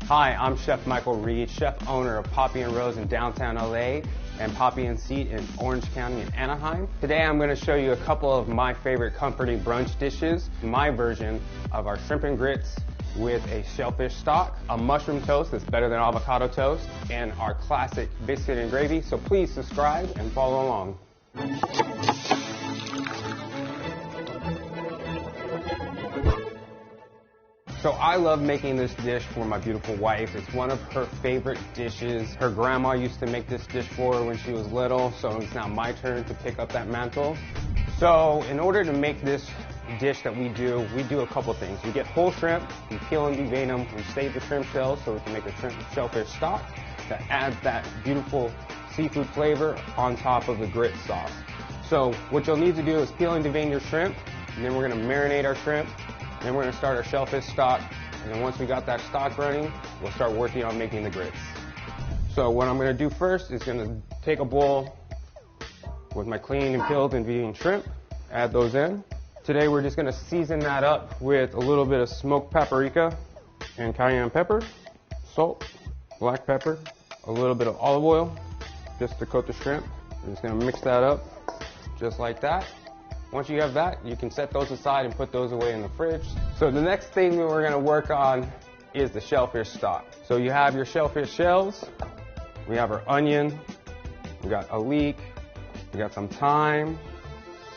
Hi, I'm Chef Michael Reed, chef owner of Poppy and Rose in downtown LA and Poppy and Seat in Orange County in Anaheim. Today I'm going to show you a couple of my favorite comforting brunch dishes, my version of our shrimp and grits with a shellfish stock, a mushroom toast that's better than avocado toast, and our classic biscuit and gravy. So please subscribe and follow along. So I love making this dish for my beautiful wife. It's one of her favorite dishes. Her grandma used to make this dish for her when she was little, so it's now my turn to pick up that mantle. So in order to make this dish that we do a couple things. We get whole shrimp, we peel and devein them, we save the shrimp shells so we can make a shrimp shellfish stock that adds that beautiful seafood flavor on top of the grit sauce. So what you'll need to do is peel and devein your shrimp, and then we're going to marinate our shrimp. Then we're going to start our shellfish stock, and then once we got that stock running, we'll start working on making the grits. So what I'm going to do first is going to take a bowl with my cleaned and peeled and deveined shrimp, add those in. Today we're just going to season that up with a little bit of smoked paprika and cayenne pepper, salt, black pepper, a little bit of olive oil, just to coat the shrimp. We're just going to mix that up just like that. Once you have that, you can set those aside and put those away in the fridge. So the next thing that we're going to work on is the shellfish stock. So you have your shellfish shells, we have our onion, we got a leek, we got some thyme,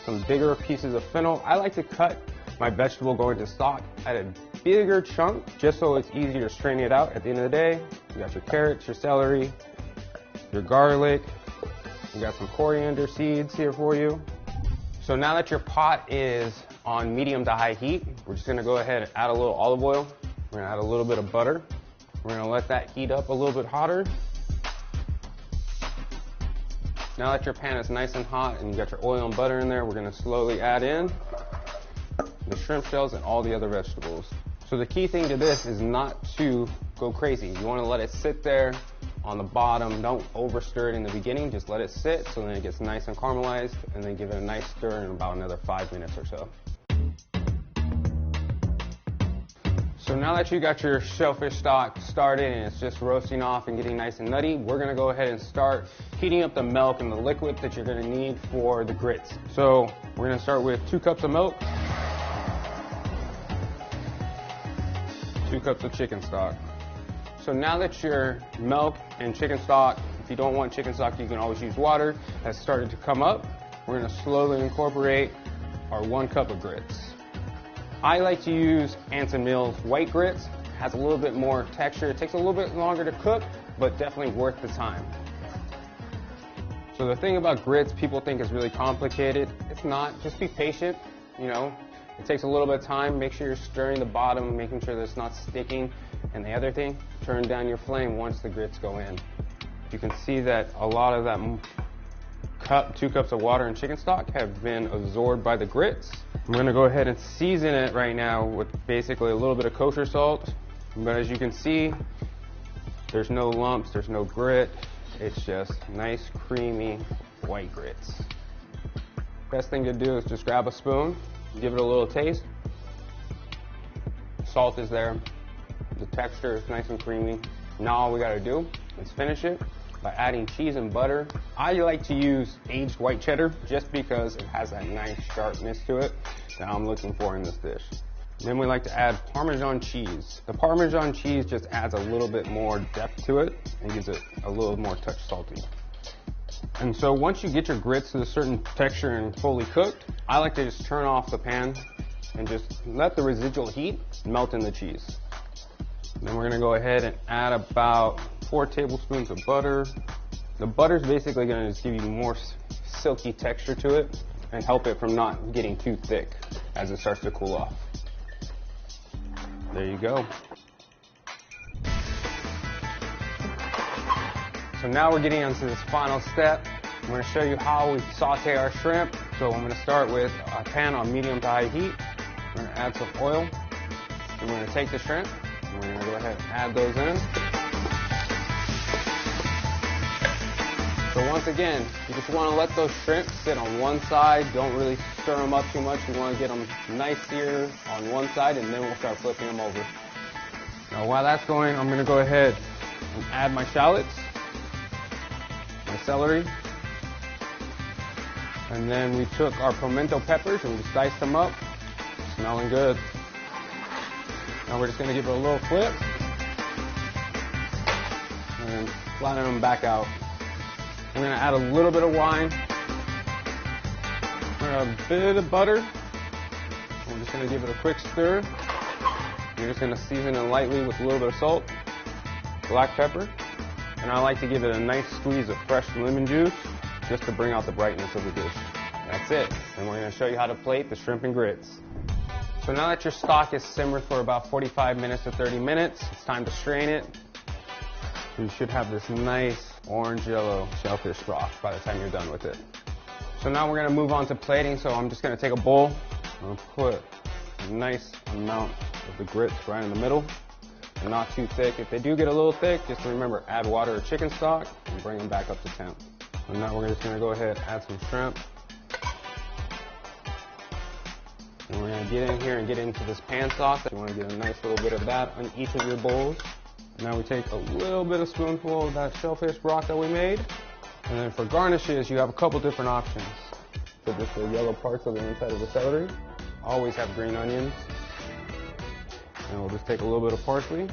some bigger pieces of fennel. I like to cut my vegetable going to stock at a bigger chunk just so it's easier to strain it out at the end of the day. You got your carrots, your celery, your garlic, you got some coriander seeds here for you. So now that your pot is on medium to high heat, we're just going to go ahead and add a little olive oil. We're going to add a little bit of butter. We're going to let that heat up a little bit hotter. Now that your pan is nice and hot and you got your oil and butter in there, we're going to slowly add in the shrimp shells and all the other vegetables. So the key thing to this is not to go crazy. You want to let it sit there on the bottom. Don't over stir it in the beginning, just let it sit so then it gets nice and caramelized, and then give it a nice stir in about another 5 minutes or so. So now that you got your shellfish stock started and it's just roasting off and getting nice and nutty, we're going to go ahead and start heating up the milk and the liquid that you're going to need for the grits. So we're going to start with 2 cups of milk, 2 cups of chicken stock. So now that your milk and chicken stock, if you don't want chicken stock, you can always use water, has started to come up, we're going to slowly incorporate our 1 cup of grits. I like to use Anson Mills white grits. It has a little bit more texture. It takes a little bit longer to cook, but definitely worth the time. So the thing about grits, people think is really complicated. It's not. Just be patient, you know. It takes a little bit of time. Make sure you're stirring the bottom, making sure that it's not sticking. And the other thing, turn down your flame once the grits go in. You can see that a lot of that 2 cups of water and chicken stock have been absorbed by the grits. I'm going to go ahead and season it right now with basically a little bit of kosher salt. But as you can see, there's no lumps, there's no grit. It's just nice, creamy, white grits. Best thing to do is just grab a spoon, give it a little taste. Salt is there. The texture is nice and creamy. Now all we got to do is finish it by adding cheese and butter. I like to use aged white cheddar just because it has that nice sharpness to it that I'm looking for in this dish. Then we like to add Parmesan cheese. The Parmesan cheese just adds a little bit more depth to it and gives it a little more touch salty. And so once you get your grits to a certain texture and fully cooked, I like to just turn off the pan and just let the residual heat melt in the cheese. Then we're going to go ahead and add about 4 tablespoons of butter. The butter is basically going to just give you more silky texture to it and help it from not getting too thick as it starts to cool off. There you go. So now we're getting onto this final step. I'm going to show you how we saute our shrimp. So I'm going to start with a pan on medium to high heat. We're going to add some oil. And we're going to take the shrimp. We're going to go ahead and add those in. So once again, you just want to let those shrimp sit on one side. Don't really stir them up too much. You want to get them nice seared on one side, and then we'll start flipping them over. Now while that's going, I'm going to go ahead and add my shallots, my celery, and then we took our pimento peppers and we diced them up, smelling good. Now we're just going to give it a little flip and then flatten them back out. We're going to add a little bit of wine, a bit of butter. We're just going to give it a quick stir. You're just going to season it lightly with a little bit of salt, black pepper, and I like to give it a nice squeeze of fresh lemon juice just to bring out the brightness of the dish. That's it. And we're going to show you how to plate the shrimp and grits. So now that your stock is simmered for about 45 minutes to 30 minutes, it's time to strain it. You should have this nice orange yellow shellfish broth by the time you're done with it. So now we're going to move on to plating. So I'm just going to take a bowl and put a nice amount of the grits right in the middle. And not too thick. If they do get a little thick, just remember, add water or chicken stock and bring them back up to temp. And now we're just going to go ahead and add some shrimp. And we're going to get in here and get into this pan sauce. You want to get a nice little bit of that on each of your bowls. Now we take a little bit of spoonful of that shellfish broth that we made. And then for garnishes, you have a couple different options. So just the yellow parts of the inside of the celery. Always have green onions. And we'll just take a little bit of parsley.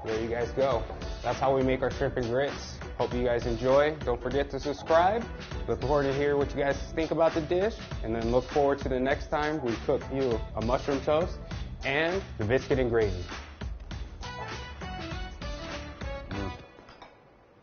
There you guys go. That's how we make our shrimp and grits. Hope you guys enjoy. Don't forget to subscribe. Look forward to hear what you guys think about the dish. And then look forward to the next time we cook you a mushroom toast and the biscuit and gravy.